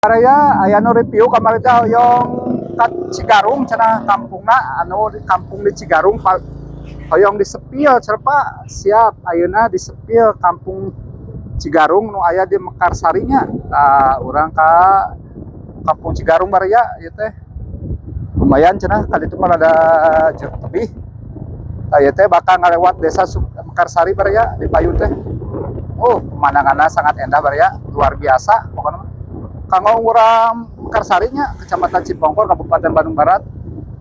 Karya aya nu review kamari teh hoyong ka Cigarung cenah kampungna anu di kampung di Cigarung hoyong disepil cenah Pak. Siap ayeuna disepil kampung Cigarung nu aya di Mekarsarinya. Tah urang ka kampung Cigarung bari ya ieu teh. Lumayan cenah kali itu mah ada jeruk tebih. Tah ieu teh bakal ngalewat desa Mekarsari bari ya di Payu teh. Oh, pemandangannya sangat indah bari ya, luar biasa pokoknya mah. Kanggo urang Mekarsarinya, Kecamatan Cipongkor, Kabupaten Bandung Barat.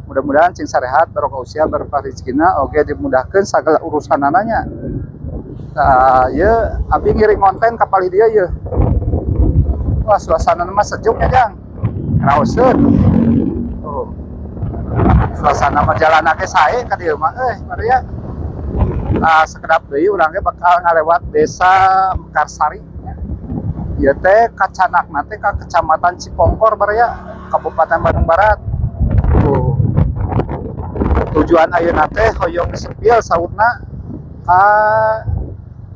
Mudah-mudahan cing sarehat, barokah usia, barokah rezekina, oge dimudahkeun sagala urusan ananya. Nah, ye abdi ngiring konten ka palih dia ye. Wah, suasana mah sejuk ya, Jang. Raoseun. Oh. Suasana mah jalanna ge sae ka dieu mah bari ya. Nah, sekedap deui urang ge bakal ngalewat desa Mekarsari. Ieu teh kacanakna teh ka Kecamatan Cipongkor bari ya, Kabupaten Bandung Barat. Tuh. Tujuan ayeuna teh hoyong disepil saurna ka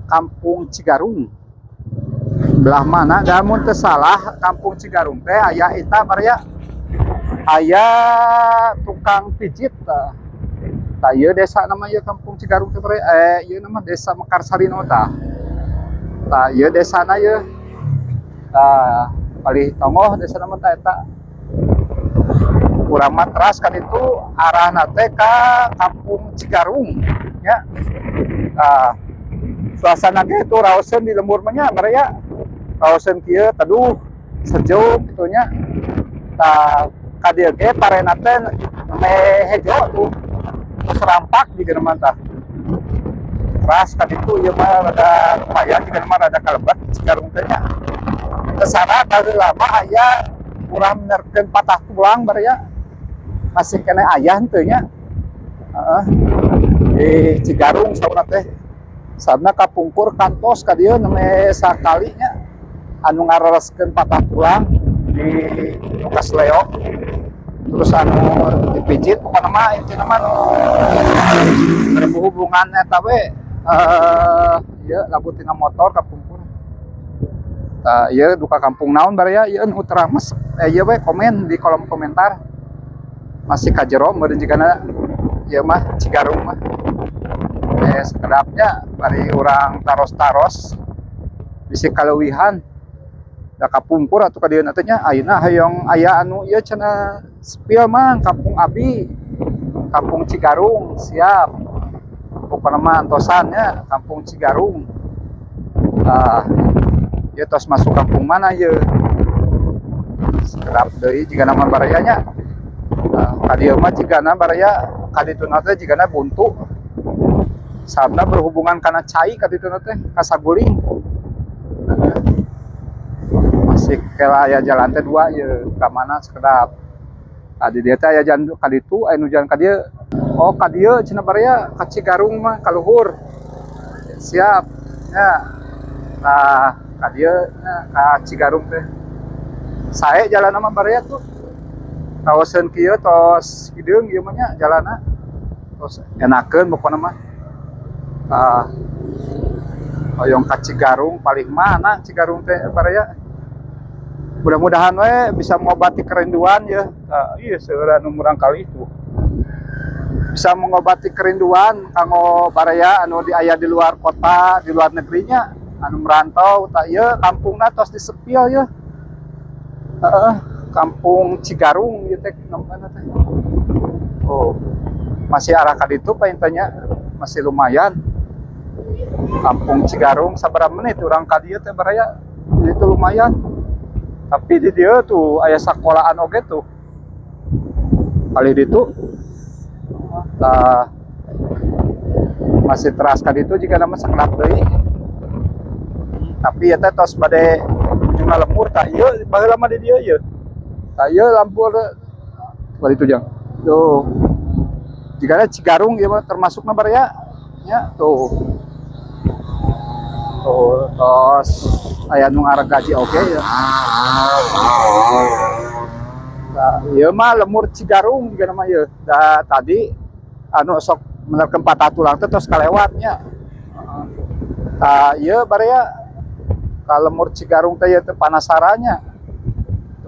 Kampung Cigarung. Belah mana? Da mun teu salah Kampung Cigarung teh aya eta bari ya. Aya tukang pijit tah. Tah ieu desa nama ieu Kampung Cigarung teh bari ieu nama desa Mekarsari nu tah. Tah ieu desana ieu. Tah palih tongoh desa nama tah eta. Urang mah teras kan itu arahna teh ka Kampung Cigarung nya. Tah suasana ge itu raoseun di lembur mah nya bari ya. Raoseun kieu teduh sejuk kitu nya. Tah ka dieu ge parena teh me hejo tuh. Terus rampak di geuna tah. Ras ka ditu ieu mah rada lumayan di mah rada kalebet Cigarung teh nya. Kesana kali lama aya urang menerkeun patah tulang bari ya. Masih kena aya henteu nya. Di Cigarung saurna teh. Sabna kapungkur kantos ka dieu neme sakali nya. Anu ngarereskeun patah tulang di Lukas Leo. Terus anu dipijit pokona mah intina mah berhubungan eta we ieu labu tina motor kapungkur. Tah ieu duka kampung naon bari ya ieu nu terames ieu we komen di kolom komentar. Masih ka jero meureun jigana ieu mah Cigarung mah. Sekedapnya bari urang taros-taros bisi kaleuwihan da kapungkur atuh ka dieu teh nya ayeuna hayong aya anu ieu cenah spill mah kampung abi. Kampung Cigarung siap. Pokona mah antosan nya Kampung Cigarung. Ieu tos masuk kampung mana ieu? Sekedap deui jigana mah baraya nya. Ka dieu mah jigana baraya ka dituna teh jigana buntu. Sabna berhubungan kana cai ka dituna teh ka saguling. Masih kela aya jalan teh dua ieu ka mana sekedap. Di dieu teh aya jalan ka ditu aya nu jalan ka dieu. Oh ka dieu cenah baraya ka Cigarung mah ka luhur. Siap. Ya. Nah, ka dieu ka Cigarung teh. Sae jalanna mah bari tuh. Raoseun kieu tos hideung ieu mah nya jalanna. Tos enakeun pokona mah. Hoyong ka Cigarung paling mana Cigarung teh bari ya. Mudah-mudahan we bisa mengobati kerinduan ya. Ieu seueur anu murang kali itu. Bisa mengobati kerinduan kanggo baraya anu di aya di luar kota, di luar negerinya. Anu merantau tak ieu kampungna tos disepil ya. Kampung Cigarung ieu teh namana teh. Oh. Masih arah ka ditu paintanya masih lumayan. Kampung Cigarung sabaraha menit urang ka dieu teh baraya. Itu lumayan. Tapi di dieu tuh aya sakolahan oge tuh. Kali ditu masih teras ka ditu jika nama sakelap deui. Tapi eta tos bade ujungna lembur tah ieu baheula mah di dieu ieu. Tah ieu lampur bari itu Jang. Tuh. Jika Cigarung ieu mah termasukna bari ya. Tuh. Tuh tos aya nu ngaregaji oge ya. Tah ieu mah lemur Cigarung jika nama ieu. Da tadi anu sok menerkeun patah tulang teh tos kalewatnya. Tah ieu bari ya ka lemur Cigarung teh ieu teh panasarannya.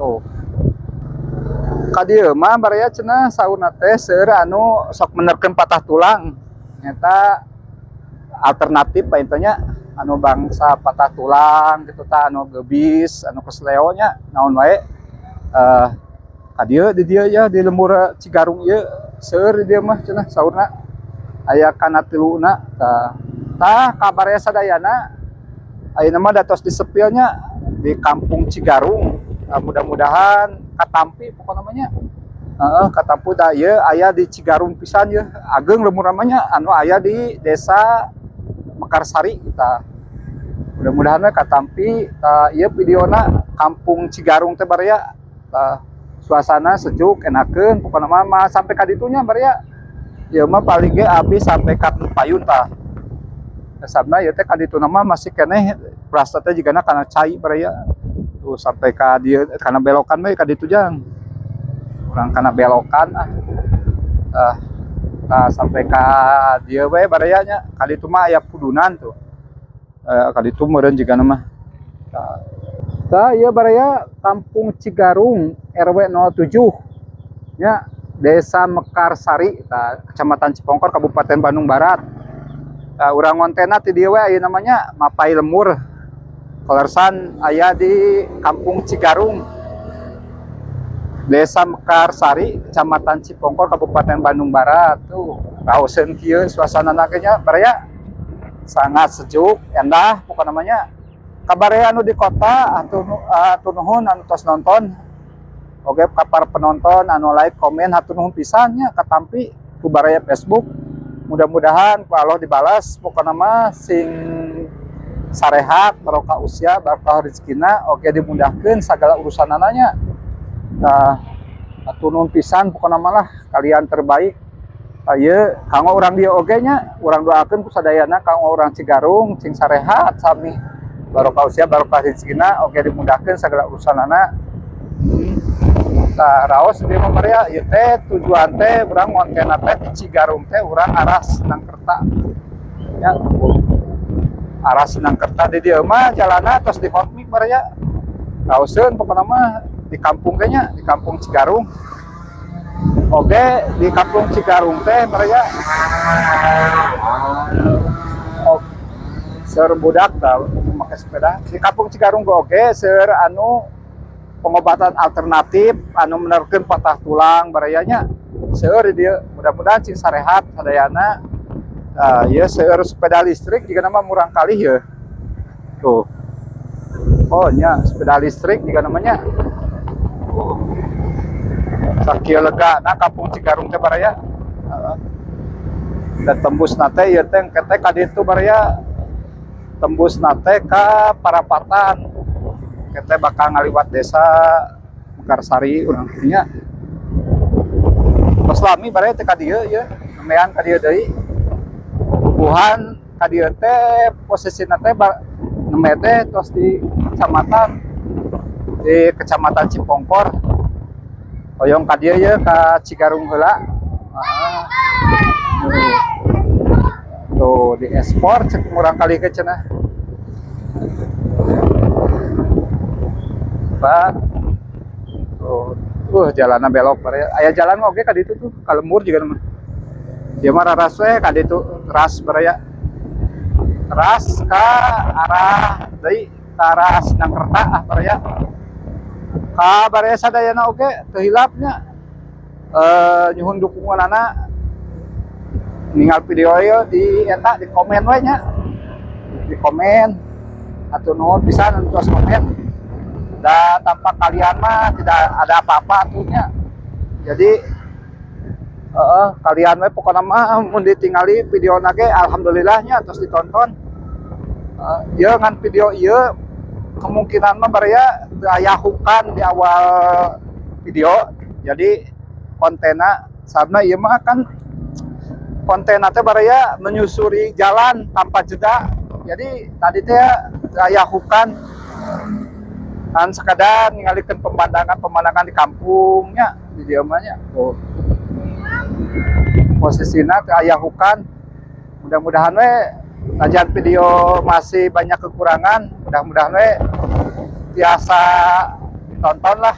tuh ka dieu mah barea cenah sauna teh seueur anu sok menerkeun patah tulang eta alternatif pa intinya anu bangsa patah tulang gitu ta anu geubis anu kesleo nya naon wae ka dieu di dieu ya di lembur Cigarung ieu seueur di dieu mah cenah saurna aya kana tiluna tah kabarnya sadayana ayeuna mah datos di sepilnya di kampung Cigarung. Mudah-mudahan katampi pokok namanya katampu da ieu aya di Cigarung pisan ieu ageng lembur namanya anu aya di desa Mekarsari kita mudah-mudahan we katampi ieu videona kampung Cigarung teh barea suasana sejuk enakeun pokona mah sampai ka ditunya barea ieu mah paling ge abis sampai ka Payun tah sabna ieu teh ka ditu mah masih keneh rasa teh jigana kana cai barea tuh sampai ka dieu kana belokan we ka ditu jang urang kana belokan sampai ka dieu we barea nya ka ditu mah aya pudunan tuh ka ditu meureun jigana mah tah ieu barea kampung Cigarung RW 07 nya Desa Mekarsari Kecamatan Cipongkor Kabupaten Bandung Barat urang ngontena ti dieu we aya namanya Mapai Lemur Kelersan aya di Kampung Cigarung Desa Mekarsari Kecamatan Cipongkor Kabupaten Bandung Barat tuh raoseun kieu suasana nya barea sangat sejuk endah pokok namanya kabare anu di kota atur nuhun anu tos nonton oge kapar penonton anu like komen hatur nuhun pisan nya katampi ku baraya Facebook mudah-mudahan ku Allah dibalas pokokna mah sing sarehat barokah usia barokah rezekina oge dimudahkeun sagala urusanana nya hatur nuhun pisan pokokna mah lah kalian terbaik ieu kanggo urang dieu oge nya urang doakeun ku sadayana kanggo urang Cigarung sing sarehat sami barokah usia barokah rezekina oge dimudahkeun sagala urusanana raos di Maria ieu teh tujuan teh urang ngontena teh di Cigarung teh urang arah Senangkerta ya arah Senangkerta di dieu mah jalanna tos di Hotmik Maria raoseun pokona mah di kampung ge nya di kampung Cigarung oge di kampung Cigarung teh Maria seueur budak tah make sepeda di kampung Cigarung oge seueur anu pengobatan alternatif anu menerkeun patah tulang barayanya seueur dia mudah-mudahan sing sarehat sadayana ieu seueur sepeda listrik juga nama murang kali ya tuh oh nya sepeda listrik juga namanya sakieu lega na kampung Cigarung teh baraya dan tembus nate ieu teh kete ka ditu baraya tembus nate ka Parapatan kete bakal ngaliwat desa Mekarsari urang nya Maslami baraya teh ka dieu ieu nemean ka dieu deui bubuhan ka dieu teh posisina teh neme teh tos di Kecamatan Cipongkor hoyong ka dieu ye ka Cigarung heula tuh di ekspor cek murang kali ke cenah Pak tuh jalanna belok aya jalan oge ka ditu tuh ka lembur juga mah dia mah raras we ka ditu ras baraya ras ka arah deui ka arah Senangkerta baraya ka baraya sadayana oge teu hilapnya nyuhun dukunganana ningal video ieu di eta di komen we nya di komen atuh nuhun pisan tos komen da tanpa kalian mah tidak ada apa-apa atuhnya jadi kalian we pokona mah mun ditingali video nage alhamdulillahnya terus ditonton ieu ngan video ieu kemungkinan mah baraya aya hukan di awal video jadi kontena sabna ieu mah kan kontena teh baraya menyusuri jalan tanpa jeda jadi tadi teh aya hukan kan sekadar ningalikeun pemandangan di kampungnya di dieu mah nya tuh posisina teh aya hukan mudah-mudahan we najan video masih banyak kekurangan mudah-mudahan we biasa ditonton lah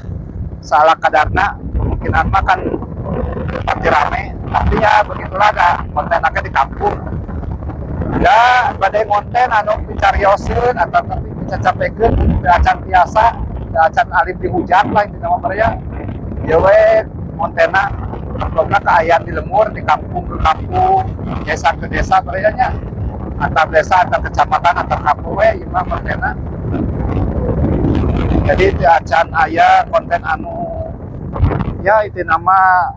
salah kadarna kemungkinan mah kan pasti rame, tapi ya begitulah ada konten aja di kampung ya badai konten anu picarioseun atau tapi dicacapekeun acan biasa acan alim dihujat lah itu nama mereka ya we kontena pokoknya keayaan di lemur di kampung ke kampung desa ke desa mereka antar desa antar kecamatan antar kampung we imah kontena jadi di acan ayah konten anu ya itu nama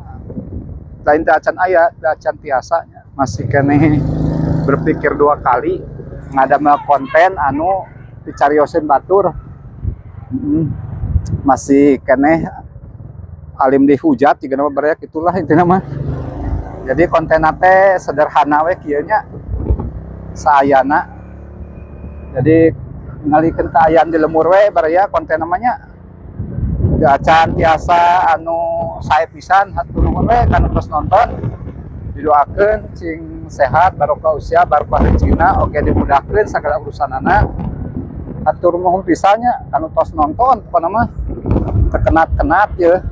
lain di acan ayah di acan biasanya masih kene berpikir dua kali ngadama konten anu dicariosin batur masih kene alim dihujat juga nama bereak itulah intinya mah jadi konten teh sederhana we kieu nya saayana jadi ngalikeun kaayaan di lemur we baraya konten namanya acan biasa anu sae pisan hatur nuhun we kana terus nonton didoakeun cing sehat barokah usia barokah rezekina oge dimudahkeun sagala urusan anak hatur nuhun pisannya kanu tos nonton pokona mah terkenat-kenat ya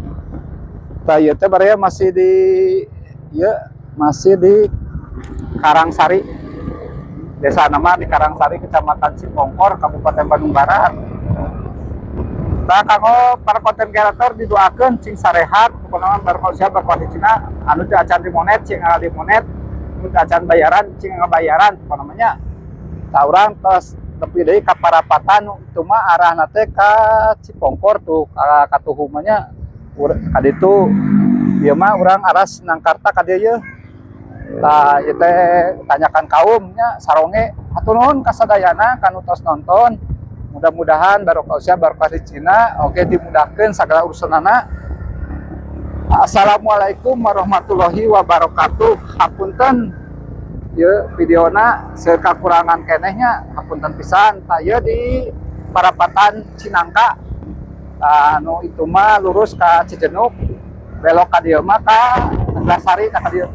tah ieu teh baraya masih di Karangsari desa nama di Karangsari kecamatan Cipongkor Kabupaten Bandung Barat. Nah, kanggo para konten kreator didoakeun cing sarehat pokona barokah usia barokah rezekina anu teu acan dimonet cing anu dimonet anu teu acan bayaran cing ngabayaran pokona namanya tah urang tos nepi deui ka Parapatan itu mah arahna teh ka Cipongkor tuh ka Tuhu mah nya ka ditu ieu mah urang aras nangkarta ka dieu tah ieu teh tanyakan kaum nya saronge hatur nuhun kasadayana kanu tos nonton mudah-mudahan barokah usia barokah rezekina oge dimudahkeun sagala urusanana. Assalamualaikum warahmatullahi wabarakatuh. Hapunten ieu videona seueur kakurangan kenehnya hapunten pisan tah ieu di Parapatan Cinangka anu itu mah lurus ka Cijenuk belok ka dieu mah ka Neglasari ka dieu